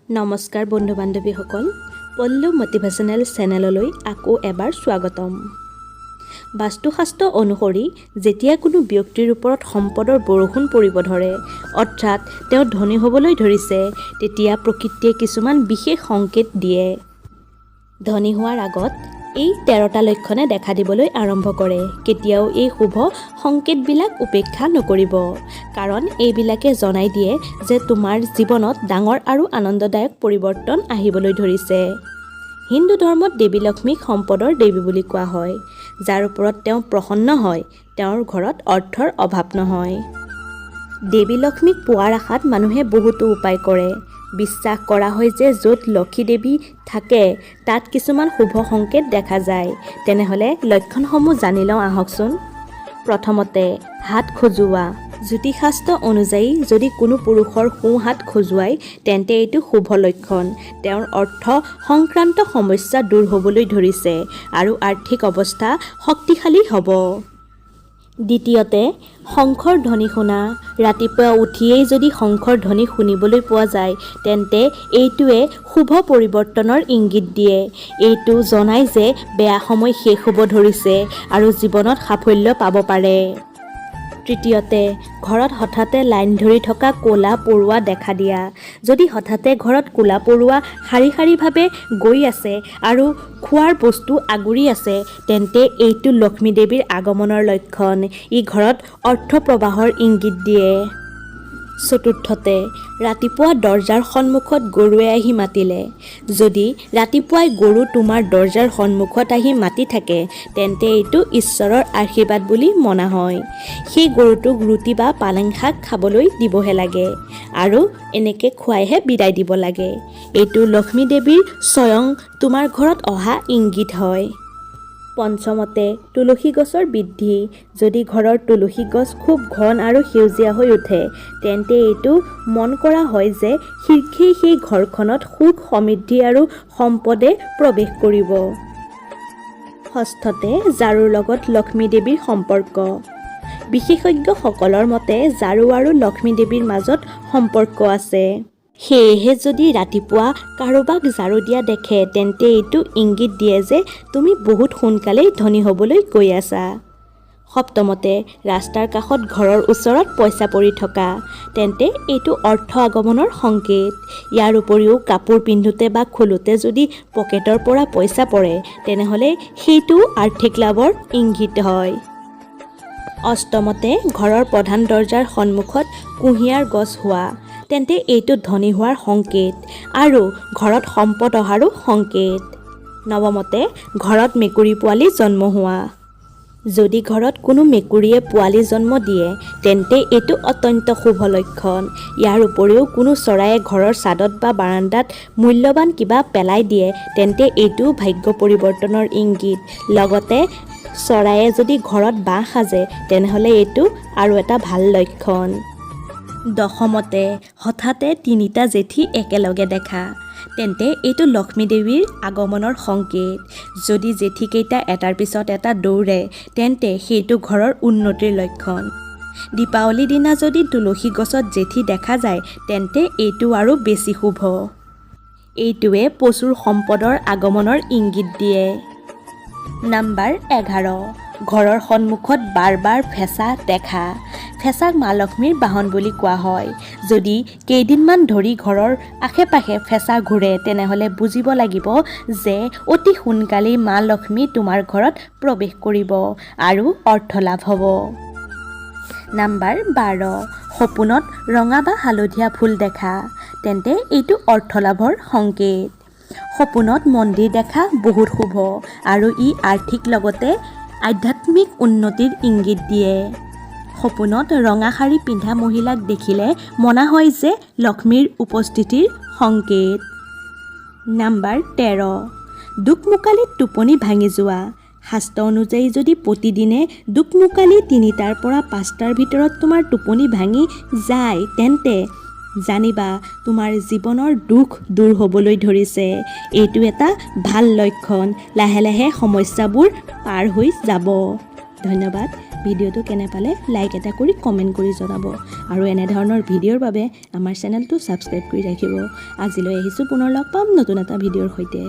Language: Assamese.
নমস্কাৰ বন্ধু বান্ধৱীসকল, পল্লু মটিভেশ্যনেল চেনেললৈ আকৌ এবাৰ স্বাগতম। বাস্তুশাস্ত্ৰ অনুসৰি যেতিয়া কোনো ব্যক্তিৰ ওপৰত সম্পদৰ বৰষুণ পৰিব ধৰে, অৰ্থাৎ তেওঁ ধনী হ'বলৈ ধৰিছে, তেতিয়া প্ৰকৃতিয়ে কিছুমান বিশেষ সংকেত দিয়ে। ধনী হোৱাৰ আগত এই 13টা লক্ষণে দেখা দিবলৈ আৰম্ভ কৰে। কেতিয়াও এই শুভ সংকেতবিলাক উপেক্ষা নকৰিব, কাৰণ এইবিলাকে জনাই দিয়ে যে তোমাৰ জীৱনত ডাঙৰ আৰু আনন্দদায়ক পৰিৱৰ্তন আহিবলৈ ধৰিছে। হিন্দু ধৰ্মত দেৱী লক্ষ্মীক সম্পদৰ দেৱী বুলি কোৱা হয়। যাৰ ওপৰত তেওঁ প্ৰসন্ন হয়, তেওঁৰ ঘৰত অৰ্থৰ অভাৱ নহয়। দেৱী লক্ষ্মীক পোৱাৰ আশাত মানুহে বহুতো উপায় কৰে। বিশ্বাস কৰা হয় যে য'ত লক্ষী দেৱী থাকে তাত কিছুমান শুভ সংকেত দেখা যায়। তেনেহ'লে লক্ষণসমূহ জানি লওঁ আহকচোন। প্ৰথমতে, হাত খজুৱা। জ্যোতিষশাস্ত্ৰ অনুযায়ী যদি কোনো পুৰুষৰ সোঁ হাত খজুৱায় তেন্তে এইটো শুভ লক্ষণ। তেওঁৰ অৰ্থ সংক্ৰান্ত সমস্যা দূৰ হ'বলৈ ধৰিছে আৰু আৰ্থিক অৱস্থা শক্তিশালী হ'ব। দ্বিতীয়তে, শংখৰ ধ্বনি শুনা। ৰাতিপুৱা উঠিয়েই যদি শংখৰ ধ্বনি শুনিবলৈ পোৱা যায় তেন্তে এইটোৱে শুভ পৰিৱৰ্তনৰ ইংগিত দিয়ে। এইটো জনায় যে বেয়া সময় শেষ হ'ব ধৰিছে আৰু জীৱনত সাফল্য পাব পাৰে। তৃতীয়তে, ঘৰত হঠাতে লাইন ধৰি থকা ক'লা পৰুৱা দেখা দিয়া। যদি হঠাতে ঘৰত ক'লা পৰুৱা শাৰী শাৰীভাৱে গৈ আছে আৰু খোৱাৰ বস্তু আগুৰি আছে তেন্তে এইটো লক্ষ্মী দেৱীৰ আগমনৰ লক্ষণ। ই ঘৰত অৰ্থ প্ৰৱাহৰ ইংগিত দিয়ে। চতুৰ্থতে, ৰাতিপুৱা দৰজাৰ সন্মুখত গৰুৱে আহি মাতিলে। যদি ৰাতিপুৱাই গৰু তোমাৰ দৰজাৰ সন্মুখত আহি মাতি থাকে তেন্তে এইটো ঈশ্বৰৰ আশীৰ্বাদ বুলি মনা হয়। সেই গৰুটোক ৰুটি বা পালেং শাক খাবলৈ দিবহে লাগে আৰু এনেকৈ খুৱাইহে বিদায় দিব লাগে। এইটো লক্ষ্মী দেৱীৰ স্বয়ং তোমাৰ ঘৰত অহা ইংগিত হয়। পঞ্চমতে, তুলসী গছৰ বৃদ্ধি। যদি ঘৰৰ তুলসী গছ খুব ঘন আৰু সেউজীয়া হৈ উঠে তেন্তে এইটো মন কৰা হয় যে শীঘ্ৰেই সেই ঘৰখনত সুখ সমৃদ্ধি আৰু সম্পদে প্ৰৱেশ কৰিব। ষষ্ঠতে, ঝাৰুৰ লগত লক্ষ্মী দেৱীৰ সম্পৰ্ক। বিশেষজ্ঞসকলৰ মতে ঝাৰু আৰু লক্ষ্মী দেৱীৰ মাজত সম্পৰ্ক আছে। সেয়েহে যদি ৰাতিপুৱা কাৰোবাক ঝাৰু দিয়া দেখে তেন্তে এইটো ইংগিত দিয়ে যে তুমি বহুত সোনকালেই ধনী হ'বলৈ গৈ আছা। সপ্তমতে, ৰাস্তাৰ কাষত ঘৰৰ ওচৰত পইচা পৰি থকা তেন্তে এইটো অৰ্থ আগমনৰ সংকেত। ইয়াৰ উপৰিও কাপোৰ পিন্ধোতে বা খোলোতে যদি পকেটৰ পৰা পইচা পৰে তেনেহ'লে সেইটো আৰ্থিক লাভৰ ইংগিত হয়। অষ্টমতে, ঘৰৰ প্ৰধান দৰজাৰ সন্মুখত কুঁহিয়াৰ গছ হোৱা তেন্তে এইটো ধনী হোৱাৰ সংকেত আৰু ঘৰত সম্পদ অহাৰো সংকেত। নৱমতে, ঘৰত মেকুৰী পোৱালি জন্ম হোৱা। যদি ঘৰত কোনো মেকুৰীয়ে পোৱালি জন্ম দিয়ে তেন্তে এইটো অত্যন্ত শুভ লক্ষণ। ইয়াৰ উপৰিও কোনো চৰায়ে ঘৰৰ ছাদত বা বাৰান্দাত মূল্যৱান কিবা পেলাই দিয়ে তেন্তে এইটো ভাগ্য পৰিৱৰ্তনৰ ইংগিত। লগতে চৰায়ে যদি ঘৰত বাঁহ সাজে তেনেহ'লে এইটো আৰু এটা ভাল লক্ষণ। দশমতে, হঠাতে 3টা জেঠী একেলগে দেখা তেন্তে এইটো লক্ষ্মী দেৱীৰ আগমনৰ সংকেত। যদি জেঠীকেইটা এটাৰ পিছত এটা দৌৰে তেন্তে সেইটো ঘৰৰ উন্নতিৰ লক্ষণ। দীপাৱলীৰ দিনা যদি তুলসী গছত জেঠী দেখা যায় তেন্তে এইটো আৰু বেছি শুভ। এইটোৱে প্ৰচুৰ সম্পদৰ আগমনৰ ইংগিত দিয়ে। নম্বৰ 11, ঘৰৰ সন্মুখত বাৰ বাৰ ফেঁচা দেখা। ফেঁচাক মা লক্ষ্মীৰ বাহন বুলি কোৱা হয়। যদি কেইদিনমান ধৰি ঘৰৰ আশে পাশে ফেঁচা ঘূৰে তেনেহ'লে বুজিব লাগিব যে অতি সোনকালেই মা লক্ষ্মী তোমাৰ ঘৰত প্ৰৱেশ কৰিব আৰু অৰ্থ লাভ হ'ব। নম্বৰ 12, সপোনত ৰঙা বা হালধীয়া ফুল দেখা তেন্তে এইটো অৰ্থ লাভৰ সংকেত। সপোনত মন্দিৰ দেখা বহুত শুভ আৰু ই আৰ্থিক লগতে আধ্যাত্মিক উন্নতিৰ ইংগিত দিয়ে। সপোনত ৰঙা শাৰী পিন্ধা মহিলাক দেখিলে মনা হয় যে লক্ষ্মীৰ উপস্থিতিৰ সংকেত। নম্বৰ 13, দোকমোকালিত টোপনি ভাঙি যোৱা। শাস্ত্ৰ অনুযায়ী যদি প্ৰতিদিনে দোকমোকালি 3টাৰ পৰা 5টাৰ ভিতৰত তোমাৰ টোপনি ভাঙি যায় তেন্তে জানিবা তোমাৰ জীৱনৰ দুখ দূৰ হ'বলৈ ধৰিছে। এইটো এটা ভাল লক্ষণ। লাহে লাহে সমস্যাবোৰ পাৰ হৈ যাব। ধন্যবাদ। ভিডিঅ'টো কেনে পালে লাইক এটা কৰি কমেণ্ট কৰি জনাব আৰু এনেধৰণৰ ভিডিঅ'ৰ বাবে আমাৰ চেনেলটো ছাবস্ক্ৰাইব কৰি ৰাখিব। আজিলৈ আহিছোঁ, পুনৰ লগ পাম নতুন এটা ভিডিঅ'ৰ সৈতে।